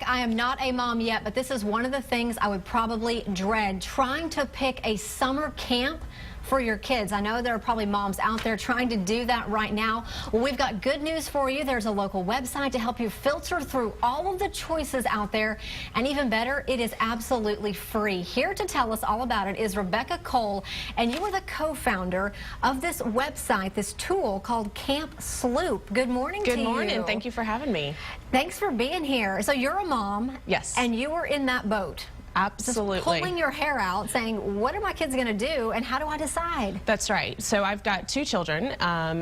I am not a mom yet, but this is one of the things I would probably dread, trying to pick a summer camp for your kids. I know there are probably moms out there trying to do that right now. Well, we've got good news for you. There's a local website to help you filter through all of the choices out there. And even better, it is absolutely free. Here to tell us all about it is Rebecca Cole, and you are the co-founder of this website, this tool called Camp Sloop. Good morning to you. Good morning. Thank you for having me. Thanks for being here. So you're a mom. Yes. And you were in that boat. Absolutely. Just pulling your hair out, saying, what are my kids going to do, and how do I decide? That's right. So I've got two children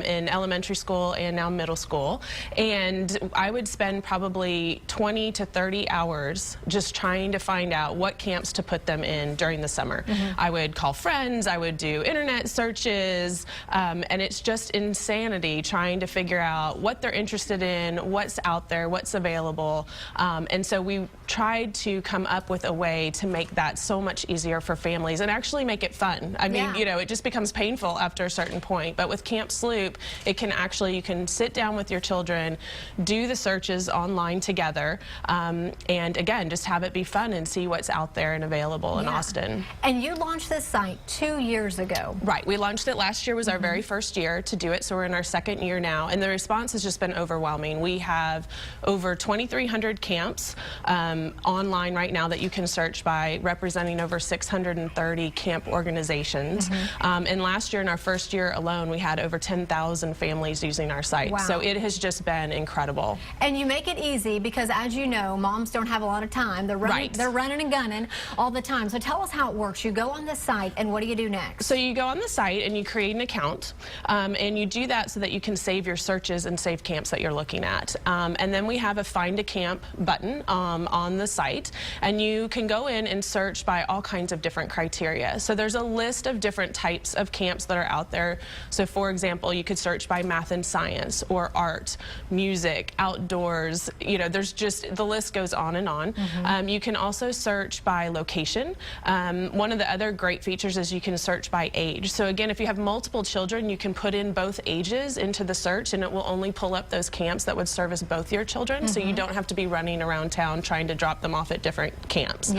in elementary school and now middle school, and I would spend probably 20 to 30 hours just trying to find out what camps to put them in during the summer. I would call friends, I would do internet searches, and it's just insanity trying to figure out what they're interested in, what's out there, what's available. And so we tried to come up with a way to make that so much easier for families and actually make it fun. I mean, you know, it just becomes painful after a certain point. But with Camp Sloop, it can actually, you can sit down with your children, do the searches online together, and again, just have it be fun and see what's out there and available in Austin. And you launched this site 2 years ago. Right. We launched it last year, was our very first year to do it, so we're in our second year now, and the response has just been overwhelming. We have over 2,300 camps online right now that you can search by, representing over 630 camp organizations. And last year, in our first year alone, we had over 10,000 families using our site. Wow. So it has just been incredible. And you make it easy because, as you know, moms don't have a lot of time. They're running and gunning all the time. So tell us how it works. You go on the site, and what do you do next? So you go on the site and you create an account, and you do that so that you can save your searches and save camps that you're looking at. And then we have a Find a Camp button on the site, and you can go in and search by all kinds of different criteria. So there's a list of different types of camps that are out there. So for example, you could search by math and science, or art, music, outdoors, you know, there's just, the list goes on and on. You can also search by location. One of the other great features is you can search by age. So again, if you have multiple children, you can put in both ages into the search, and it will only pull up those camps that would service both your children, so you don't have to be running around town trying to drop them off at different camps.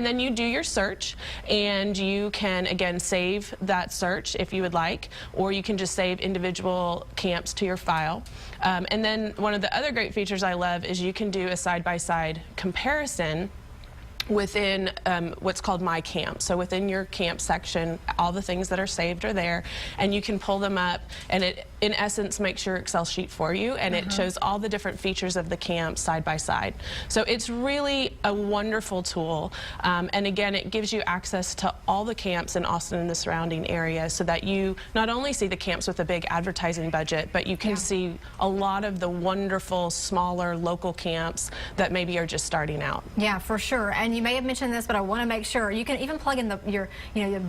And then you do your search, and you can again save that search if you would like, or you can just save individual camps to your file. And then one of the other great features I love is you can do a side-by-side comparison within what's called My Camp. So within your camp section, all the things that are saved are there, and you can pull them up, and it in essence makes your Excel sheet for you, and it shows all the different features of the camp side by side. So it's really a wonderful tool, and again, it gives you access to all the camps in Austin and the surrounding area, so that you not only see the camps with a big advertising budget, but you can see a lot of the wonderful smaller local camps that maybe are just starting out. Yeah, for sure. And you may have mentioned this, but I want to make sure you can even plug in your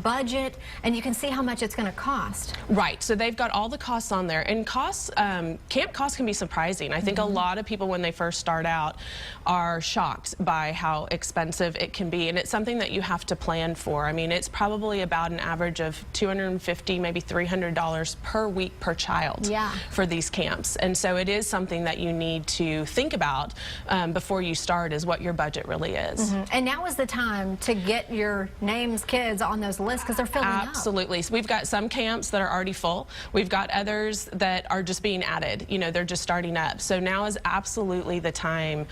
budget, and you can see how much it's going to cost. Right. So they've got all the costs on there, and costs, camp costs can be surprising. I think a lot of people, when they first start out, are shocked by how expensive it can be, and it's something that you have to plan for. I mean, it's probably about an average of $250, maybe $300 per week per child for these camps, and so it is something that you need to think about before you start, is what your budget really is. And now is the time to get your names, kids on those lists, because they're filling up. Absolutely. So we've got some camps that are already full. We've got others that are just being added. You know, they're just starting up. So now is absolutely the time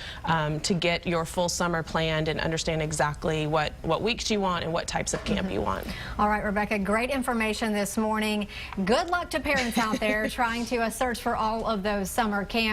to get your full summer planned and understand exactly what weeks you want and what types of camp you want. All right, Rebecca, great information this morning. Good luck to parents out there trying to search for all of those summer camps.